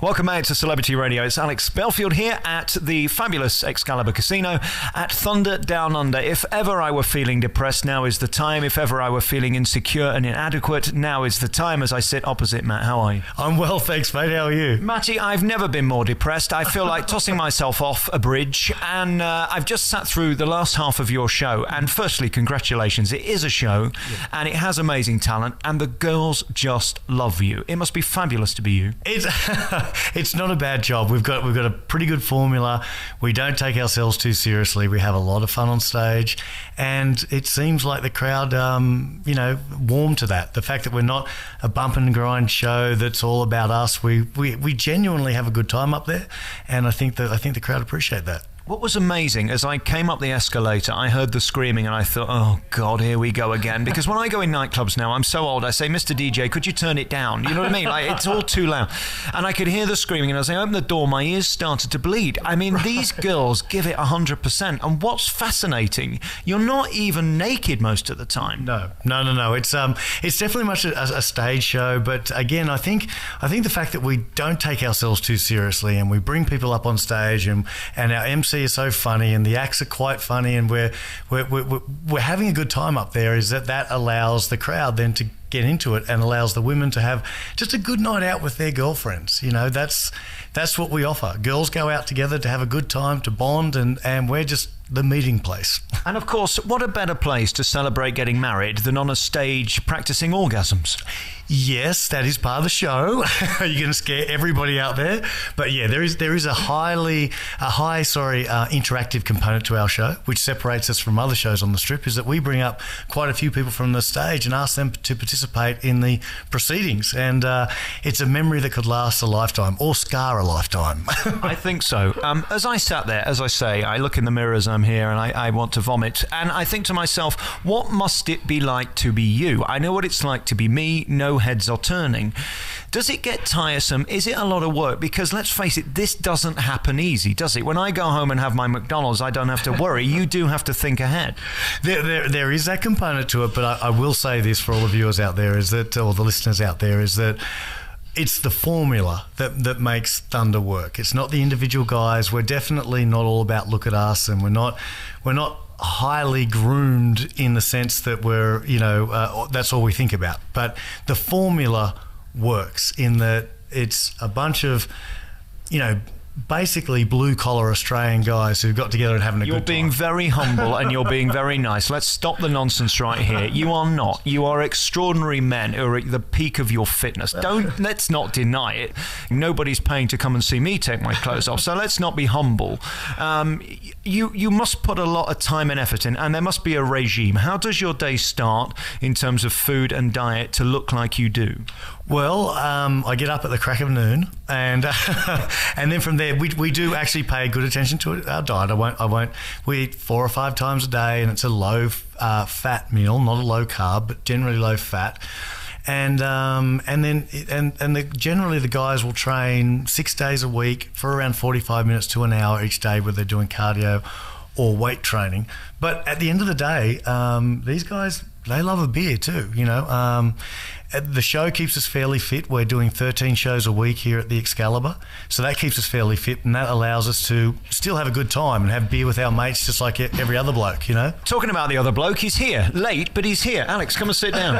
Welcome back to Celebrity Radio. It's Alex Belfield here at the fabulous Excalibur Casino at Thunder Down Under. If ever I were feeling depressed, now is the time. If ever I were feeling insecure and inadequate, now is the time, as I sit opposite Matt. How are you? I'm well, thanks, mate. How are you? Matty, I've never been more depressed. I feel like tossing myself off a bridge, and I've just sat through the last half of your show. And firstly, congratulations. It is a show, and it has amazing talent, and the girls just love you. It must be fabulous to be you. It's not a bad job. We've got a pretty good formula. We don't take ourselves too seriously. We have a lot of fun on stage, and it seems like the crowd, warm to that. The fact that we're not a bump and grind show that's all about us. We genuinely have a good time up there, and I think the crowd appreciate that. What was amazing, as I came up the escalator, I heard the screaming and I thought, oh God, here we go again. Because when I go in nightclubs now, I'm so old, I say, Mr. DJ, could you turn it down? You know what I mean? Like, it's all too loud. And I could hear the screaming, and as I opened the door, my ears started to bleed. I mean, these girls give it 100%. And what's fascinating, you're not even naked most of the time. No. It's definitely much a stage show, but again, I think the fact that we don't take ourselves too seriously and we bring people up on stage and our MC is so funny and the acts are quite funny and we're having a good time up there, is that allows the crowd then to get into it and allows the women to have just a good night out with their girlfriends. You know, that's what we offer. Girls go out together to have a good time, to bond, and we're just the meeting place. And of course, what a better place to celebrate getting married than on a stage practicing orgasms? Yes, that is part of the show. You're going to scare everybody out there. But yeah, there is a high interactive component to our show, which separates us from other shows on the Strip, is that we bring up quite a few people from the stage and ask them to participate in the proceedings. And it's a memory that could last a lifetime or scar a lifetime. I think so. As I sat there, as I say, I look in the mirror as I'm here and I want to vomit. And I think to myself, what must it be like to be you? I know what it's like to be me. No heads are turning. Does it get tiresome? Is it a lot of work? Because let's face it, this doesn't happen easy, does it? When I go home and have my McDonald's, I don't have to worry. You do have to think ahead. There is that component to it, but I will say this for all the viewers out there, is that, or the listeners out there, is that it's the formula that makes Thunder work. It's not the individual guys. We're definitely not all about look at us, and we're not highly groomed in the sense that we're, that's all we think about. But the formula works in that it's a bunch of, basically blue-collar Australian guys who got together and having a good time. You're being very humble and you're being very nice. Let's stop the nonsense right here. You are not. You are extraordinary men who are at the peak of your fitness. Let's not deny it. Nobody's paying to come and see me take my clothes off, so let's not be humble. You must put a lot of time and effort in, and there must be a regime. How does your day start in terms of food and diet to look like you do? Well, I get up at the crack of noon, and and then from there we do actually pay good attention to it. Our diet. We eat 4 or 5 times a day, and it's a low fat meal, not a low carb, but generally low fat. And generally the guys will train 6 days a week for around 45 minutes to an hour each day, where they're doing cardio or weight training. But at the end of the day, these guys, they love a beer too, The show keeps us fairly fit. We're doing 13 shows a week here at the Excalibur, so that keeps us fairly fit, and that allows us to still have a good time and have beer with our mates just like every other bloke, Talking about the other bloke, he's here. Late, but he's here. Alex, come and sit down.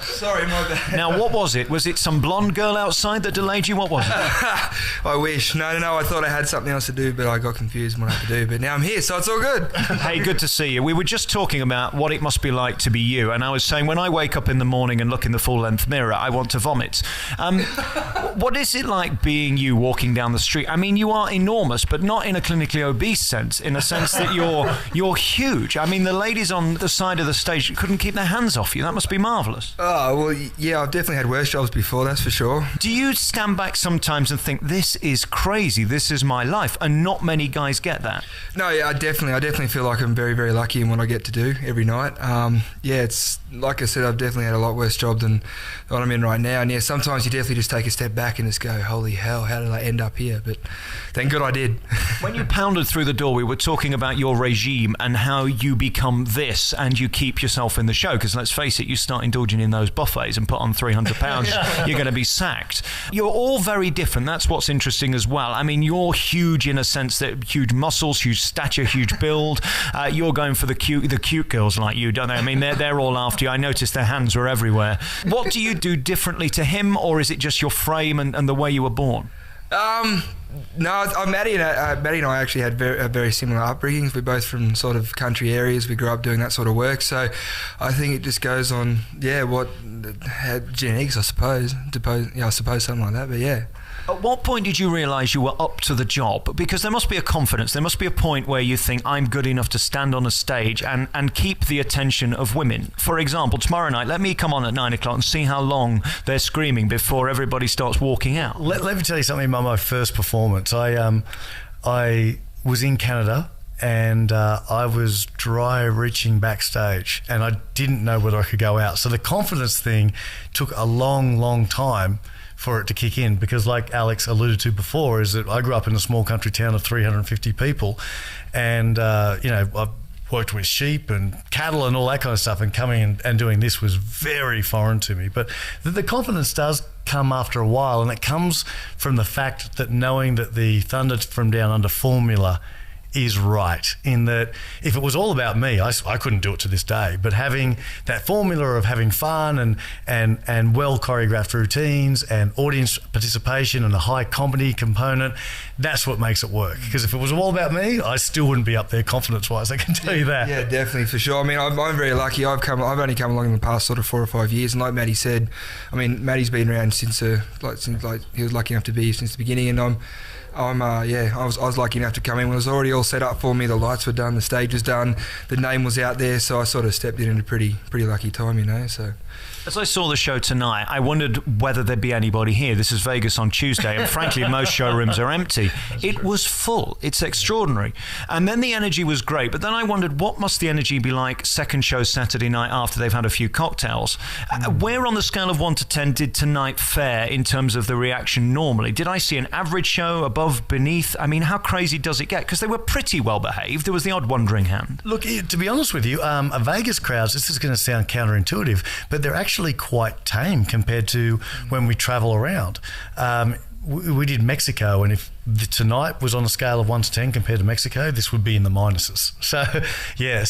Sorry, my bad. Now, what was it? Was it some blonde girl outside that delayed you? What was it? I wish. No. I thought I had something else to do, but I got confused what I had to do. But now I'm here, so it's all good. Hey, good to see you. We were just talking about what it must be like to be you, and I was saying when I wake up in the morning and look in the full-length mirror, I want to vomit. What is it like being you walking down the street? I mean, you are enormous, but not in a clinically obese sense, in a sense that you're huge. I mean, the ladies on the side of the stage couldn't keep their hands off you. That must be marvellous. Oh, well, yeah, I've definitely had worse jobs before, that's for sure. Do you stand back sometimes and think, this is crazy, this is my life, and not many guys get that? No, yeah, I definitely feel like I'm very, very lucky in what I get to do every night. It's, like I said, I've definitely had a lot worse job than what I'm in right now. And yeah, sometimes you definitely just take a step back and just go, holy hell, how did I end up here? But thank God I did. When you pounded through the door, we were talking about your regime and how you become this and you keep yourself in the show. Because let's face it, you start indulging in those buffets and put on 300 pounds, you're going to be sacked. You're all very different. That's what's interesting as well. I mean, you're huge in a sense that huge muscles, huge stature, huge build. You're going for the cute girls like you, don't they? I mean, they're all after you. I noticed their hands were everywhere. What do you do differently to him, or is it just your frame and the way you were born? No, Matty and I actually had very similar upbringings. We're both from sort of country areas. We grew up doing that sort of work. So I think it just goes on, genetics, I suppose. I suppose something like that, but yeah. At what point did you realise you were up to the job? Because there must be a confidence. There must be a point where you think, I'm good enough to stand on a stage and keep the attention of women. For example, tomorrow night, let me come on at 9 o'clock and see how long they're screaming before everybody starts walking out. Let me tell you something about my first performance. I was in Canada and I was dry reaching backstage and I didn't know whether I could go out. So the confidence thing took a long time for it to kick in, because like Alex alluded to before, is that I grew up in a small country town of 350 people, and I've worked with sheep and cattle and all that kind of stuff, and coming and doing this was very foreign to me. But the confidence does come after a while, and it comes from the fact that knowing that the Thunder from Down Under formula is right, in that if it was all about me, I couldn't do it to this day, but having that formula of having fun and well choreographed routines and audience participation and a high comedy component, that's what makes it work. Because if it was all about me, I still wouldn't be up there confidence-wise, I can tell you that. Yeah, definitely, for sure. I mean, I'm very lucky. I've only come along in the past sort of 4 or 5 years, and like Matty said, I mean, Matty's been around since he was lucky enough to be here since the beginning, and I was lucky enough to come in when it was already all set up for me. The lights were done, the stage was done, the name was out there, so I sort of stepped in at a pretty lucky time, so. As I saw the show tonight, I wondered whether there'd be anybody here. This is Vegas on Tuesday, and frankly, most showrooms are empty. It was full. It's extraordinary. And then the energy was great, but then I wondered, what must the energy be like second show Saturday night after they've had a few cocktails? Where on the scale of 1 to 10 did tonight fare in terms of the reaction normally? Did I see an average show, above, beneath? I mean, how crazy does it get? Because they were pretty well behaved. There was the odd wandering hand. Look, to be honest with you, a Vegas crowds, this is going to sound counterintuitive, but they're actually quite tame compared to when we travel around. We did Mexico, and if tonight was on a scale of 1 to 10 compared to Mexico, this would be in the minuses. So, yeah,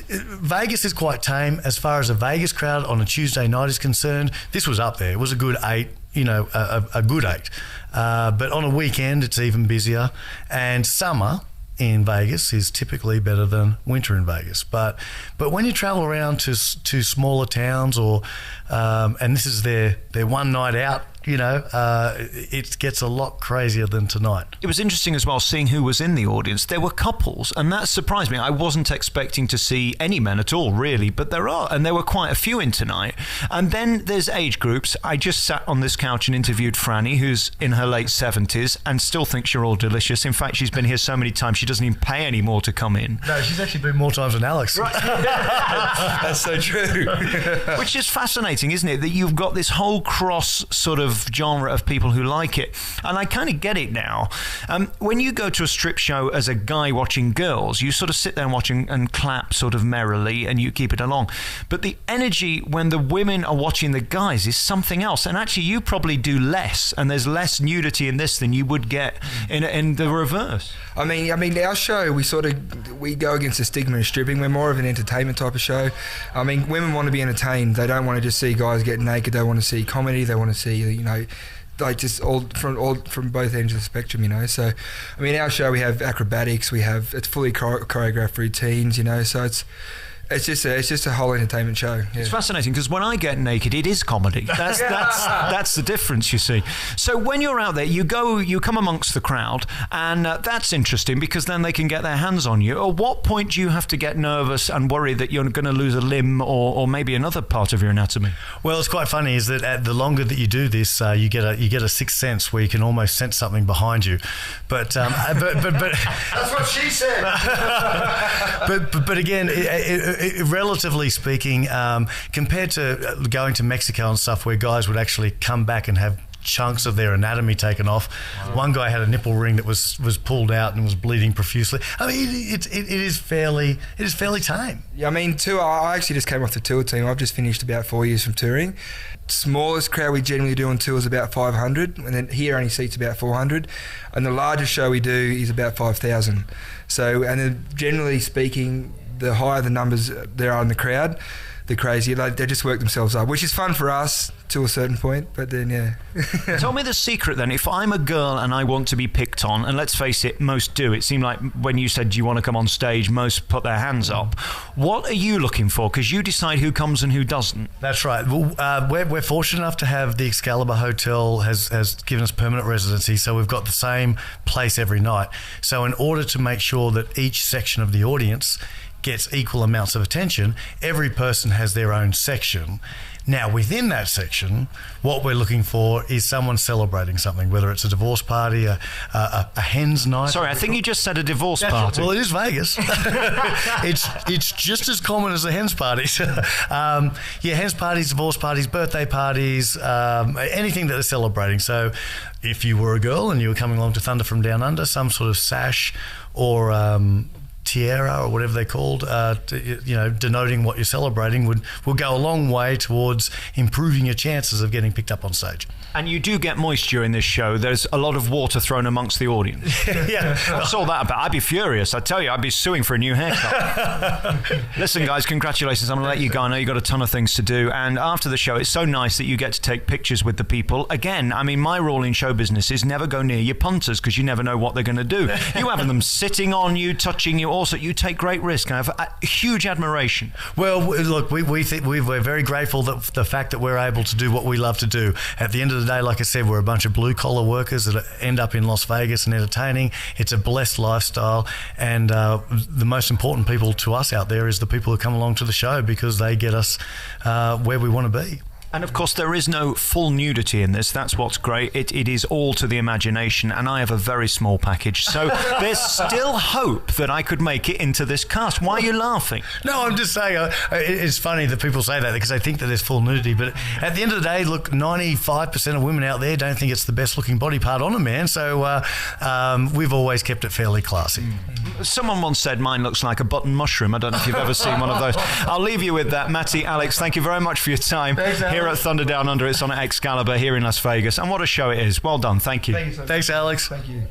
Vegas is quite tame. As far as a Vegas crowd on a Tuesday night is concerned, this was up there. It was a good 8, a good 8. But on a weekend, it's even busier. And summer in Vegas is typically better than winter in Vegas. But when you travel around to smaller towns, or and this is their one night out, it gets a lot crazier than tonight. It was interesting as well seeing who was in the audience. There were couples, and that surprised me. I wasn't expecting to see any men at all, really, but there are, and there were quite a few in tonight. And then there's age groups. I just sat on this couch and interviewed Franny, who's in her late 70s and still thinks you're all delicious. In fact, she's been here so many times she doesn't even pay anymore to come in. No, she's actually been more times than Alex. Right. That's so true. Which is fascinating, isn't it? That you've got this whole cross sort of genre of people who like it. And I kind of get it now. When you go to a strip show as a guy watching girls, you sort of sit there and watch and clap sort of merrily, and you keep it along. But the energy when the women are watching the guys is something else. And actually, you probably do less, and there's less nudity in this than you would get in the reverse. I mean, our show, we go against the stigma of stripping. We're more of an entertainment type of show. I mean, women want to be entertained. They don't want to just see guys get naked. They want to see comedy. They want to see, like just all from both ends of the spectrum, So, I mean, our show, we have acrobatics. It's fully choreographed routines, So it's just a whole entertainment show. Yeah. It's fascinating because when I get naked, it is comedy. That's the difference, you see. So when you're out there, you come amongst the crowd, and that's interesting because then they can get their hands on you. At what point do you have to get nervous and worry that you're going to lose a limb or maybe another part of your anatomy? Well, it's quite funny is that the longer that you do this, you get a sixth sense where you can almost sense something behind you. But that's what she said. But again. relatively speaking, compared to going to Mexico and stuff where guys would actually come back and have chunks of their anatomy taken off. Wow. One guy had a nipple ring that was pulled out and was bleeding profusely. I mean, it is fairly tame. Yeah, I mean, I actually just came off the tour team. I've just finished about 4 years from touring. Smallest crowd we generally do on tour is about 500, and then here only seats about 400, and the largest show we do is about 5,000. So, and then generally speaking, the higher the numbers there are in the crowd, the crazier they just work themselves up, which is fun for us to a certain point, but then Tell me the secret then. If I'm a girl and I want to be picked on, and let's face it, most do. It seemed like when you said, do you want to come on stage, most put their hands up. What are you looking for? Because you decide who comes and who doesn't. That's right. Well, we're fortunate enough to have the Excalibur Hotel has given us permanent residency, so we've got the same place every night. So in order to make sure that each section of the audience gets equal amounts of attention, every person has their own section. Now, within that section, what we're looking for is someone celebrating something, whether it's a divorce party, a hen's night. Sorry, I think you just said a divorce party. Well, it is Vegas. it's just as common as the hen's parties. Hen's parties, divorce parties, birthday parties, anything that they're celebrating. So if you were a girl and you were coming along to Thunder from Down Under, some sort of sash or tiara or whatever they're called, denoting what you're celebrating will go a long way towards improving your chances of getting picked up on stage. And you do get moisture in this show. There's a lot of water thrown amongst the audience. Yeah. What's all that about? I'd be furious. I tell you, I'd be suing for a new haircut. Listen, guys, congratulations. I'm going to let you go. I know you've got a ton of things to do. And after the show, it's so nice that you get to take pictures with the people. Again, I mean, my rule in show business is never go near your punters because you never know what they're going to do. You have them sitting on you, touching you. Also, you take great risk. I have a huge admiration. Well, look, we think we're very grateful that the fact that we're able to do what we love to do. At the end of the day, like I said, we're a bunch of blue-collar workers that end up in Las Vegas and entertaining. It's a blessed lifestyle, and the most important people to us out there is the people who come along to the show because they get us where we want to be. And of course, there is no full nudity in this. That's what's great. It is all to the imagination, and I have a very small package. So there's still hope that I could make it into this cast. Why are you laughing? No, I'm just saying, it's funny that people say that because they think that there's full nudity. But at the end of the day, look, 95% of women out there don't think it's the best looking body part on a man. So we've always kept it fairly classy. Someone once said mine looks like a button mushroom. I don't know if you've ever seen one of those. I'll leave you with that. Matty, Alex, thank you very much for your time. Thanks, here at Thunder Down Under. It's on at Excalibur here in Las Vegas. And what a show it is. Well done. Thank you. Thanks, Alex. Thank you.